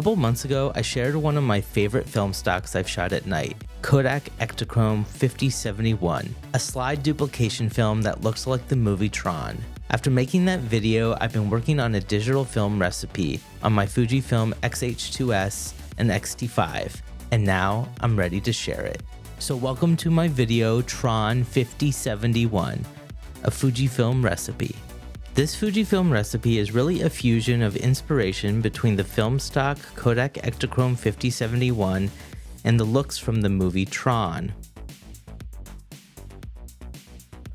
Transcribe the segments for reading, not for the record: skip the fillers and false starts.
couple months ago, I shared one of my favorite film stocks I've shot at night, Kodak Ektachrome 5071, a slide duplication film that looks like the movie TRON. After making that video, I've been working on a digital film recipe on my Fujifilm X-H2S and X-T5, and now I'm ready to share it. So welcome to my video TRON 5071, a Fujifilm recipe. This Fujifilm recipe is really a fusion of inspiration between the film stock Kodak Ektachrome 5071 and the looks from the movie TRON.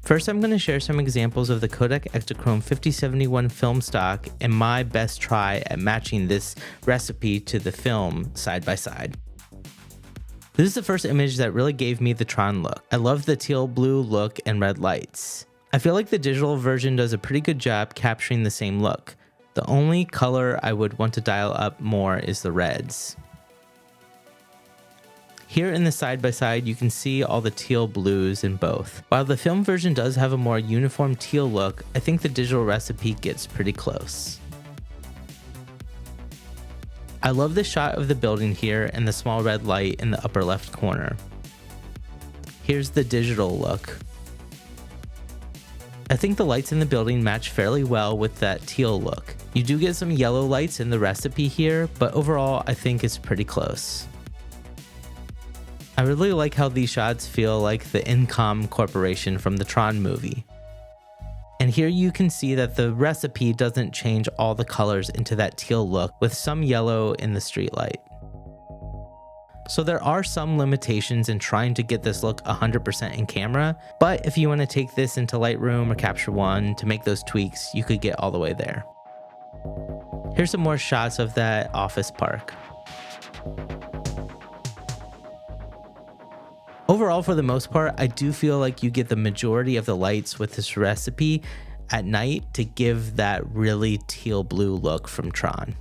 First, I'm going to share some examples of the Kodak Ektachrome 5071 film stock and my best try at matching this recipe to the film side by side. This is the first image that really gave me the TRON look. I love the teal blue look and red lights. I feel like the digital version does a pretty good job capturing the same look. The only color I would want to dial up more is the reds. Here in the side-by-side, you can see all the teal blues in both. While the film version does have a more uniform teal look, I think the digital recipe gets pretty close. I love the shot of the building here and the small red light in the upper left corner. Here's the digital look. I think the lights in the building match fairly well with that teal look. You do get some yellow lights in the recipe here, but overall I think it's pretty close. I really like how these shots feel like the Incom Corporation from the TRON movie. And here you can see that the recipe doesn't change all the colors into that teal look with some yellow in the street light. So there are some limitations in trying to get this look 100% in camera, but if you want to take this into Lightroom or Capture One to make those tweaks, you could get all the way there. Here's some more shots of that office park. Overall, for the most part, I do feel like you get the majority of the lights with this recipe at night to give that really teal blue look from TRON.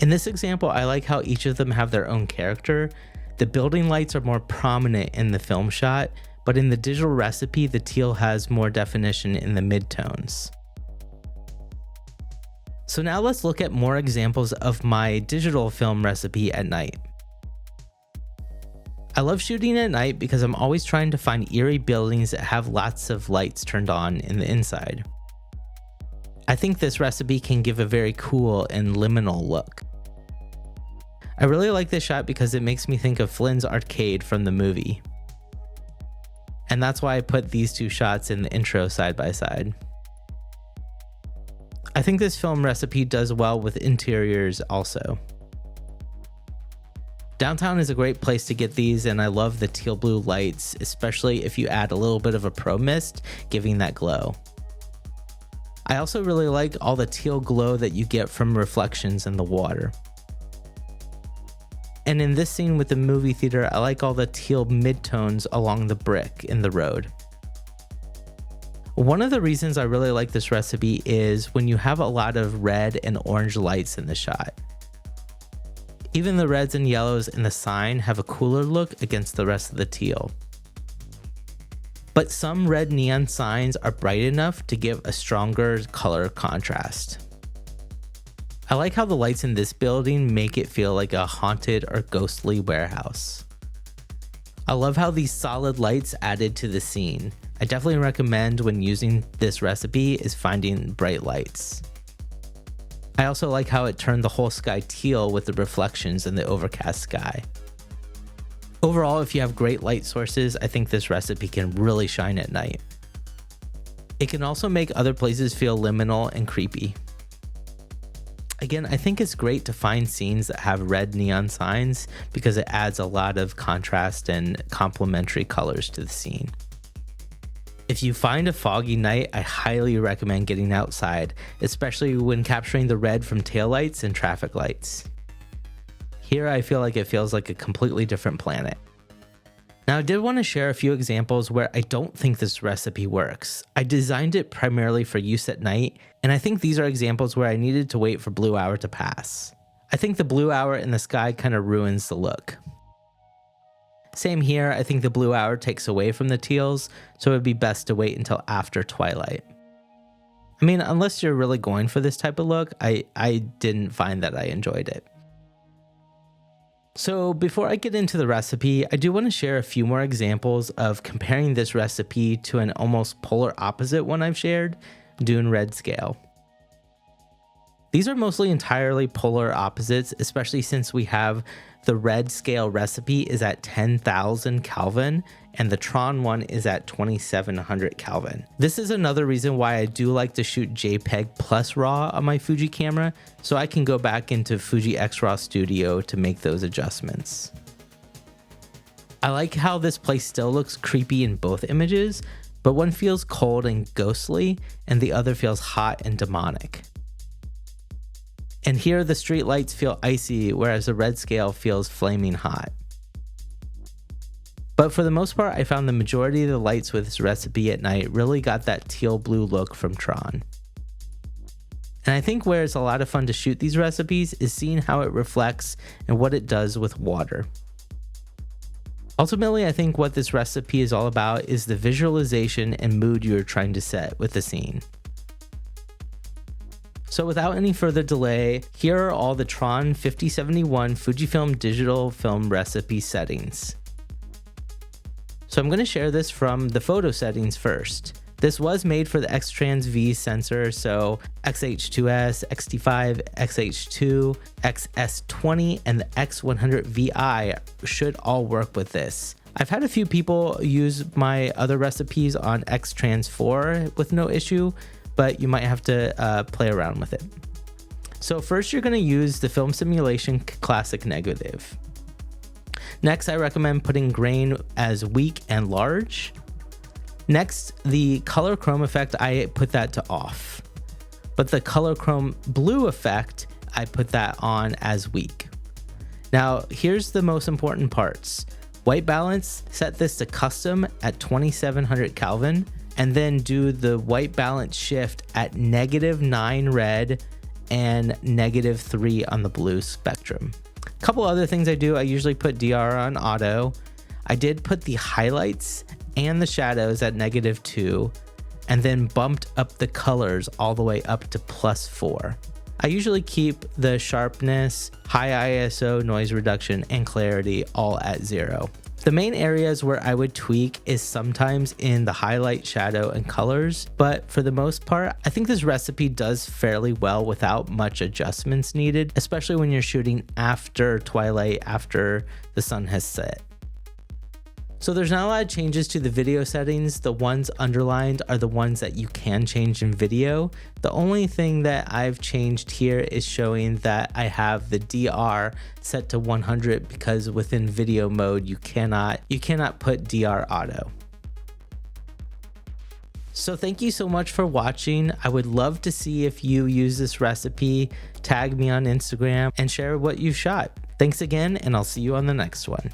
In this example, I like how each of them have their own character. The building lights are more prominent in the film shot, but in the digital recipe, the teal has more definition in the midtones. So now let's look at more examples of my digital film recipe at night. I love shooting at night because I'm always trying to find eerie buildings that have lots of lights turned on in the inside. I think this recipe can give a very cool and liminal look. I really like this shot because it makes me think of Flynn's arcade from the movie. And that's why I put these two shots in the intro side by side. I think this film recipe does well with interiors also. Downtown is a great place to get these, and I love the teal blue lights, especially if you add a little bit of a pro mist, giving that glow. I also really like all the teal glow that you get from reflections in the water. And in this scene with the movie theater, I like all the teal midtones along the brick in the road. One of the reasons I really like this recipe is when you have a lot of red and orange lights in the shot. Even the reds and yellows in the sign have a cooler look against the rest of the teal. But some red neon signs are bright enough to give a stronger color contrast. I like how the lights in this building make it feel like a haunted or ghostly warehouse. I love how these solid lights added to the scene. I definitely recommend when using this recipe is finding bright lights. I also like how it turned the whole sky teal with the reflections in the overcast sky. Overall, if you have great light sources, I think this recipe can really shine at night. It can also make other places feel liminal and creepy. Again, I think it's great to find scenes that have red neon signs because it adds a lot of contrast and complementary colors to the scene. If you find a foggy night, I highly recommend getting outside, especially when capturing the red from taillights and traffic lights. Here I feel like it feels like a completely different planet. Now I did want to share a few examples where I don't think this recipe works. I designed it primarily for use at night, and I think these are examples where I needed to wait for blue hour to pass. I think the blue hour in the sky kind of ruins the look. Same here, I think the blue hour takes away from the teals, so it would be best to wait until after twilight. I mean, unless you're really going for this type of look, I didn't find that I enjoyed it. So before I get into the recipe, I do want to share a few more examples of comparing this recipe to an almost polar opposite one I've shared, DUNE Redscale. These are mostly entirely polar opposites, especially since we have the Redscale recipe is at 10,000 Kelvin and the TRON one is at 2,700 Kelvin. This is another reason why I do like to shoot JPEG plus RAW on my Fuji camera, so I can go back into Fuji X-RAW Studio to make those adjustments. I like how this place still looks creepy in both images, but one feels cold and ghostly and the other feels hot and demonic. And here the street lights feel icy, whereas the Redscale feels flaming hot. But for the most part, I found the majority of the lights with this recipe at night really got that teal blue look from TRON. And I think where it's a lot of fun to shoot these recipes is seeing how it reflects and what it does with water. Ultimately, I think what this recipe is all about is the visualization and mood you're trying to set with the scene. So without any further delay, here are all the TRON 5071 Fujifilm digital film recipe settings. So I'm going to share this from the photo settings first. This was made for the X-Trans V sensor, so X-H2S, X-T5, X-H2, XS20, and the X100VI should all work with this. I've had a few people use my other recipes on X-Trans 4 with no issue, but you might have to play around with it. So first you're going to use the film simulation classic negative. Next, I recommend putting grain as weak and large. Next, the color chrome effect, I put that to off. But the color chrome blue effect, I put that on as weak. Now, here's the most important parts. White balance, set this to custom at 2700 Kelvin, and then do the white balance shift at -9 red and -3 on the blue spectrum. A couple other things I do, I usually put DR on auto. I did put the highlights and the shadows at -2, and then bumped up the colors all the way up to +4. I usually keep the sharpness, high ISO, noise reduction, and clarity all at 0. The main areas where I would tweak is sometimes in the highlight, shadow, and colors, but for the most part, I think this recipe does fairly well without much adjustments needed, especially when you're shooting after twilight, after the sun has set. So there's not a lot of changes to the video settings. The ones underlined are the ones that you can change in video. The only thing that I've changed here is showing that I have the DR set to 100 because within video mode you cannot put DR auto. So thank you so much for watching. I would love to see if you use this recipe, tag me on Instagram, and share what you've shot. Thanks again, and I'll see you on the next one.